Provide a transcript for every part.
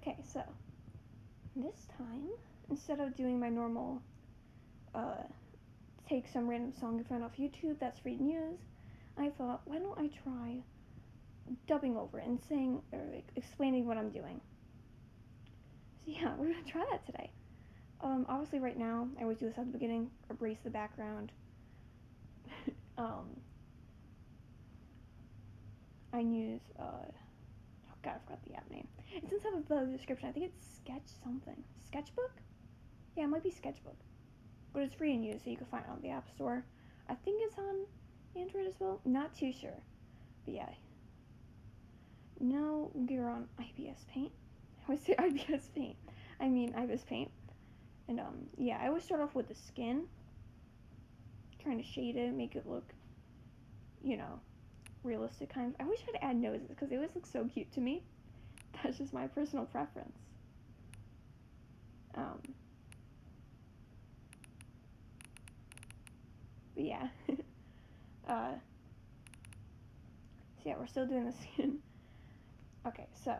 Okay, so this time, instead of doing my normal take some random song you find off YouTube that's free to use, I thought, why don't I try dubbing over it and saying or like, explaining what I'm doing. So yeah, we're gonna try that today. Obviously right now, I always do this at the beginning, erase the background. I use, oh god, I forgot the app name. It's inside of the description. I think it's Sketch something. SketchBook? Yeah, it might be SketchBook. But it's free and use, so you can find it on the App Store. I think it's on Android as well. Not too sure. But yeah. Now we're on ibisPaint. I always say ibisPaint. I mean ibisPaint. And yeah, I always start off with the skin. Trying to shade it, make it look, you know, realistic kind of. I always try to add noses because they always look so cute to me. That's just my personal preference. But yeah. So yeah, we're still doing the skin. Okay, so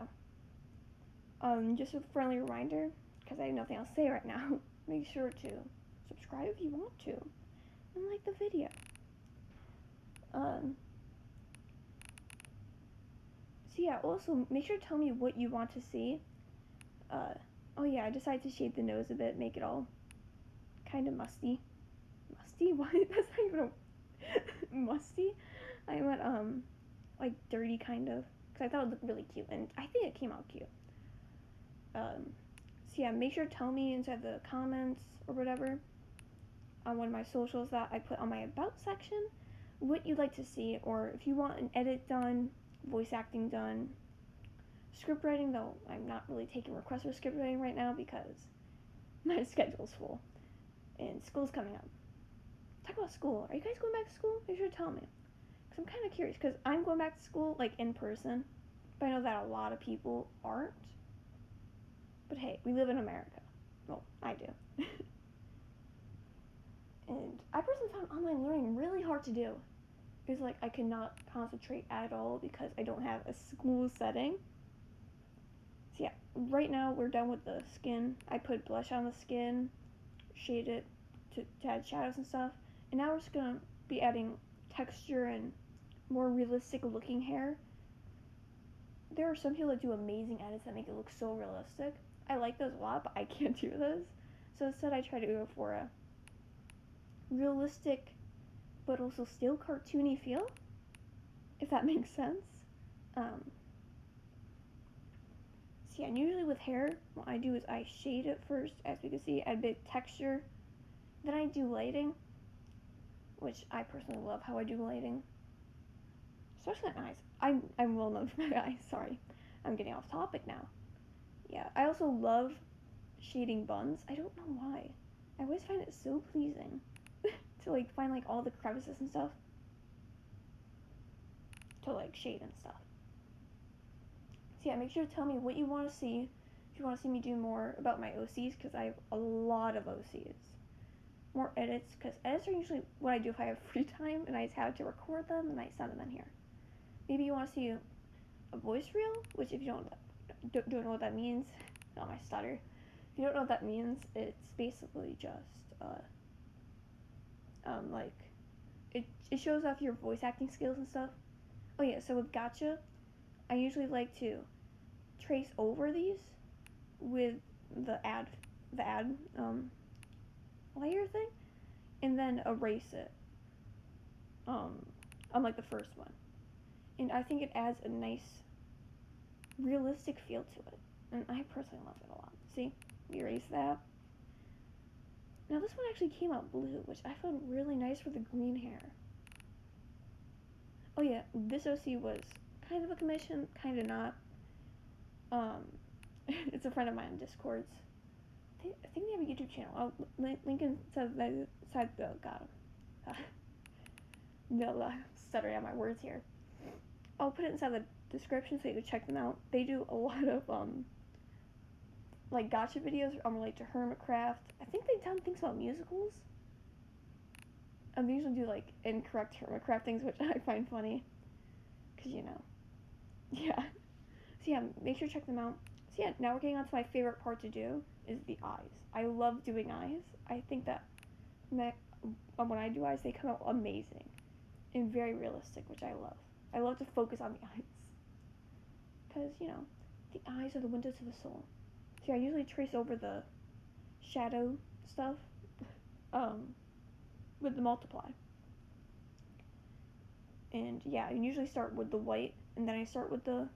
just a friendly reminder, because I have nothing else to say right now. Make sure to subscribe if you want to, and like the video. So yeah, also make sure to tell me what you want to see. Oh yeah, I decided to shade the nose a bit, make it all kind of musty. Musty? What? That's not even a musty. I went like dirty kind of, because I thought it looked really cute, and I think it came out cute. So yeah, make sure to tell me inside the comments or whatever on one of my socials that I put on my about section what you'd like to see, or if you want an edit done, voice acting done, script writing, though I'm not really taking requests for script writing right now because my schedule's full and school's coming up. Talk about school. Are you guys going back to school? Make sure to tell me, because I'm kind of curious, because I'm going back to school like in person, but I know that a lot of people aren't. But hey, we live in America. Well, I do. And I personally found online learning really hard to do. It's like I cannot concentrate at all because I don't have a school setting. So yeah, right now we're done with the skin. I put blush on the skin, shade it to add shadows and stuff. And now we're just going to be adding texture and more realistic looking hair. There are some people that do amazing edits that make it look so realistic. I like those a lot, but I can't do those. So instead I try to go for a realistic but also still cartoony feel, if that makes sense. So yeah, and usually with hair, what I do is I shade it first, as we can see, add a bit of texture. Then I do lighting, which I personally love how I do lighting. Especially on eyes. I'm well known for my eyes, sorry. I'm getting off topic now. Yeah, I also love shading buns. I don't know why. I always find it so pleasing to like find like all the crevices and stuff to like shade and stuff. So yeah, make sure to tell me what you want to see. If you want to see me do more about my OCs, because I have a lot of OCs. More edits, because edits are usually what I do if I have free time and I just have to record them and I send them in here. Maybe you want to see a voice reel, which if you don't know what that means, not my stutter. If you don't know what that means, it's basically just like it shows off your voice acting skills and stuff. Oh yeah, so with Gacha, I usually like to trace over these with the add layer thing, and then erase it on like the first one. And I think it adds a nice realistic feel to it, and I personally love it a lot. See, erase that. Now this one actually came out blue, which I found really nice for the green hair. Oh yeah, this OC was kind of a commission, kind of not. It's a friend of mine on Discords. I think they have a YouTube channel. I'll link inside the stuttering out my words here. I'll put it inside the description so you can check them out. They do a lot of like Gacha videos related to Hermitcraft. I think they've done things about musicals. They usually do like incorrect Hermitcraft things, which I find funny, cause you know, yeah. So yeah, make sure to check them out. So yeah, now we're getting on to my favorite part to do, is the eyes. I love doing eyes. I think that when I do eyes, they come out amazing and very realistic, which I love. I love to focus on the eyes. Because, you know, the eyes are the windows to the soul. So I usually trace over the shadow stuff with the multiply. And yeah, I usually start with the white, and then I start with the,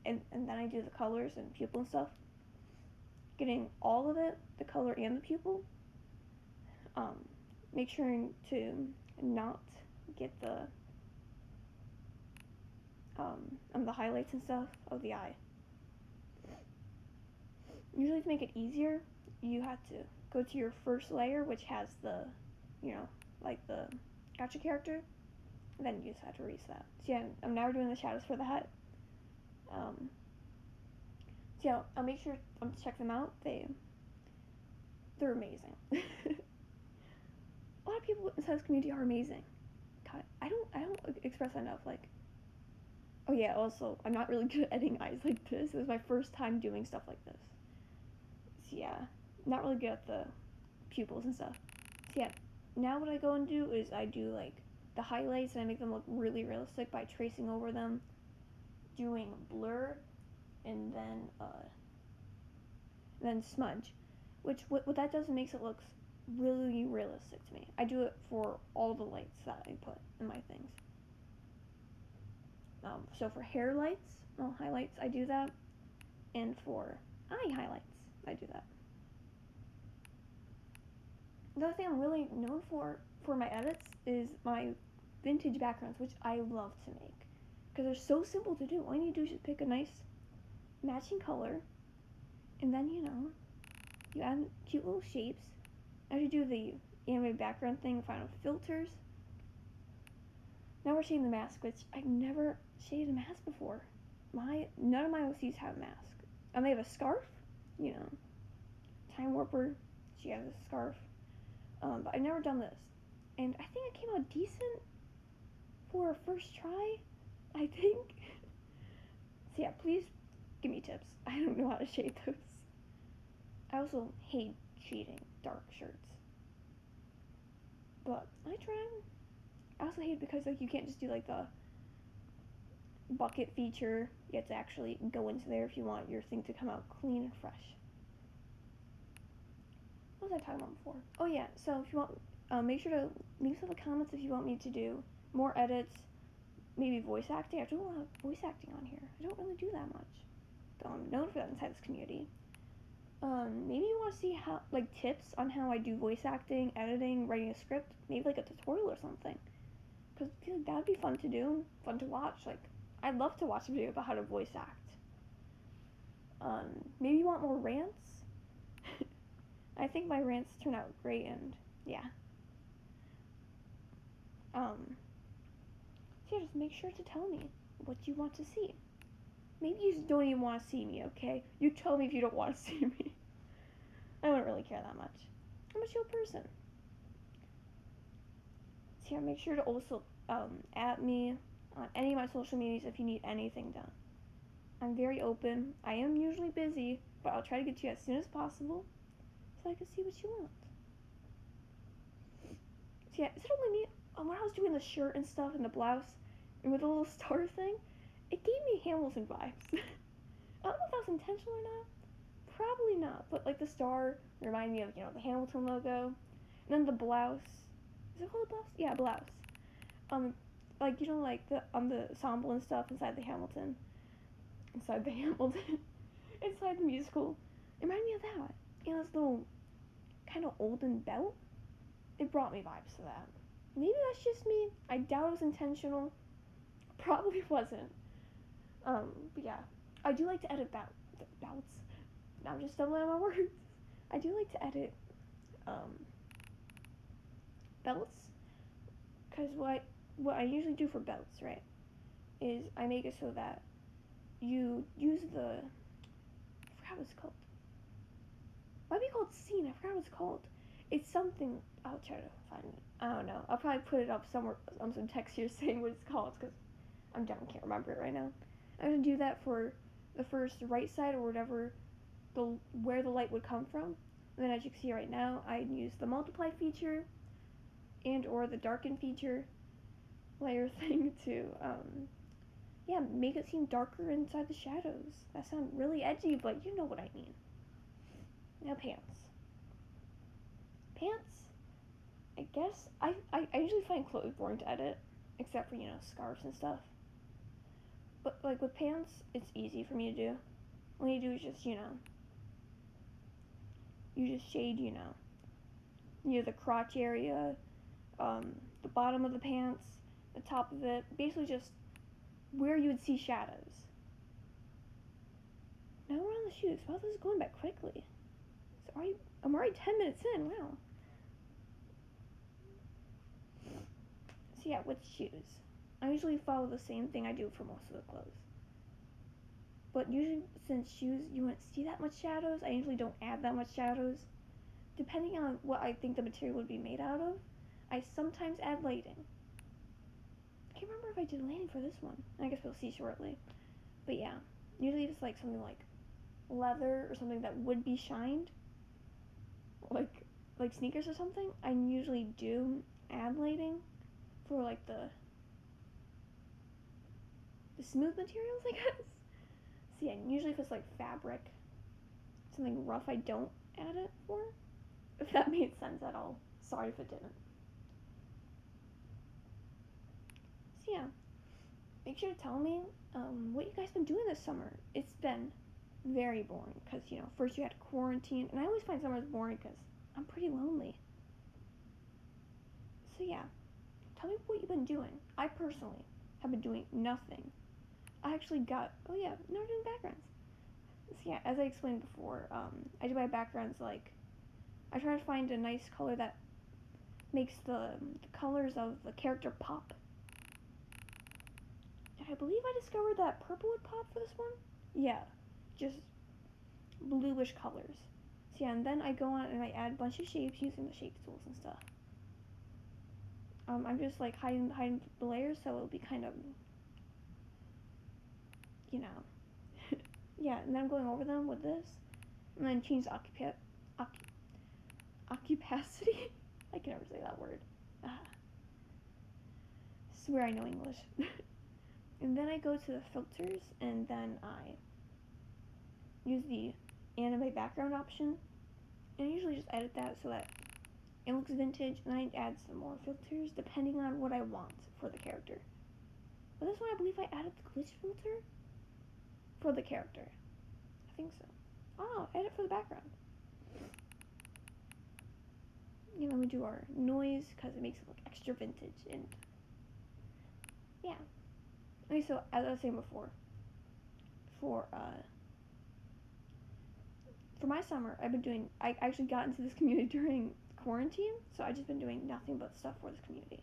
and then I do the colors and pupil and stuff. Getting all of it, the color and the pupil. Make sure to not get the highlights and stuff of the eye. Usually to make it easier, you have to go to your first layer, which has the, you know, like the Gacha character, and then you just have to erase that. So yeah, I'm now doing the shadows for the hat. So yeah, I'll make sure to check them out. They're amazing. A lot of people inside this community are amazing. God, I don't express enough, like, oh yeah, also, I'm not really good at editing eyes like this. It was my first time doing stuff like this. So yeah, not really good at the pupils and stuff. So yeah, now what I go and do is I do, like, the highlights, and I make them look really realistic by tracing over them, doing blur, and then smudge. Which, what that does, it makes it look really realistic to me. I do it for all the lights that I put in my things. So for hair lights, highlights, I do that. And for eye highlights, I do that. The other thing I'm really known for my edits is my vintage backgrounds, which I love to make. Because they're so simple to do. All you need to do is just pick a nice matching color. And then, you know, you add cute little shapes. I should do the animated background thing, final filters. Now we're shading the mask, which I've never shaded a mask before. None of my OCs have a mask. They have a scarf, you know, Time Warper, she has a scarf. But I've never done this. And I think it came out decent for a first try, I think. So yeah, please give me tips. I don't know how to shade those. I also hate shading dark shirts. But I try. I also hate it because, like, you can't just do, like, the bucket feature. You have to actually go into there if you want your thing to come out clean and fresh. What was I talking about before? Oh yeah, so if you want, make sure to leave some comments if you want me to do more edits, maybe voice acting. I do a lot of voice acting on here. I don't really do that much, though I'm known for that inside this community. Maybe you want to see how, like, tips on how I do voice acting, editing, writing a script, maybe like a tutorial or something. Because I feel like that would be fun to do, fun to watch. Like, I'd love to watch a video about how to voice act. Maybe you want more rants. I think my rants turn out great, and yeah. So yeah, just make sure to tell me what you want to see. Maybe you just don't even want to see me, okay? You tell me if you don't want to see me. I wouldn't really care that much. I'm a chill person. So yeah, make sure to also at me on any of my social medias if you need anything done. I'm very open. I am usually busy, but I'll try to get to you as soon as possible so I can see what you want. So yeah, is it only me? When I was doing the shirt and stuff and the blouse and with the little star thing, it gave me Hamilton vibes. I don't know if that was intentional or not. Probably not, but like the star reminded me of, you know, the Hamilton logo. And then the blouse. Is it called a blouse? Yeah, blouse. Like, you know, like the ensemble and stuff inside the Hamilton. Inside the musical. It reminded me of that. You know, this little kind of olden belt. It brought me vibes to that. Maybe that's just me. I doubt it was intentional. Probably wasn't. But yeah. I do like to edit belts. Now I'm just stumbling on my words. I do like to edit, belts. Because what I usually do for belts, right, is I make it so that you use I forgot what it's called. Might be called scene. I forgot what it's called. It's something. I'll try to find it. I don't know. I'll probably put it up somewhere on some text here saying what it's called because I'm dumb. I can't remember it right now. I'm gonna do that for the first right side or whatever where the light would come from. And then as you can see right now, I use the multiply feature and or the darken feature layer thing to yeah, make it seem darker inside the shadows. That sounds really edgy, but you know what I mean. Now pants. Pants, I guess, I usually find clothes boring to edit, except for, you know, scarves and stuff. But, like, with pants, it's easy for me to do. All you do is just, you know, you just shade, you know, near the crotch area, the bottom of the pants, the top of it, basically just where you would see shadows. Now we're on the shoes. Wow, this is going by quickly. I'm already 10 minutes in, wow. So yeah, with shoes, I usually follow the same thing I do for most of the clothes. But usually, since shoes, you wouldn't see that much shadows, I usually don't add that much shadows. Depending on what I think the material would be made out of, I sometimes add lighting. I can't remember if I did lighting for this one. I guess we'll see shortly. But yeah, usually if it's like something like leather or something that would be shined, like sneakers or something, I usually do add lighting for like the smooth materials, I guess. So yeah, usually if it's like fabric, something rough, I don't add it for. If that made sense at all. Sorry if it didn't. So yeah, make sure to tell me what you guys been doing this summer. It's been very boring because, you know, first you had to quarantine, and I always find summers boring because I'm pretty lonely. So yeah, tell me what you've been doing. I personally have been doing nothing. I actually got, oh yeah, now we're doing backgrounds. So yeah, as I explained before, I do my backgrounds like, I try to find a nice color that makes the colors of the character pop. I believe I discovered that purple would pop for this one. Yeah, just bluish colors. So yeah, and then I go on and I add a bunch of shapes using the shape tools and stuff. I'm just like hiding the layers so it'll be kind of, you know. Yeah, and then I'm going over them with this, and then change the opacity. I can never say that word. Swear I know English. And then I go to the filters, and then I use the anime background option, and I usually just edit that so that it looks vintage, and I add some more filters depending on what I want for the character. But this one I believe I added the glitch filter for the character. I think so. Oh, edit for the background. And then we do our noise because it makes it look extra vintage, and yeah. Okay, so as I was saying before, for my summer, I actually got into this community during quarantine, so I've just been doing nothing but stuff for this community.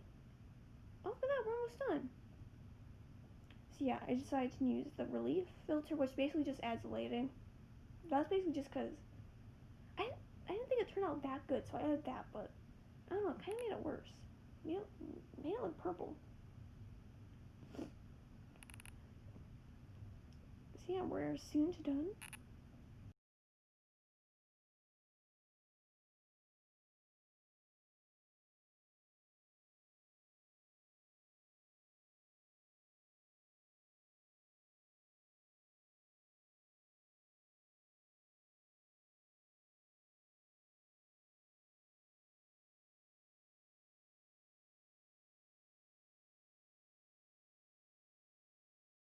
Oh, look at that, we're almost done. So yeah, I decided to use the relief filter, which basically just adds lighting. That's basically just because I didn't think it turned out that good, so I added that, but I don't know, it kind of made it worse. Made it look purple. So yeah, we're soon to done.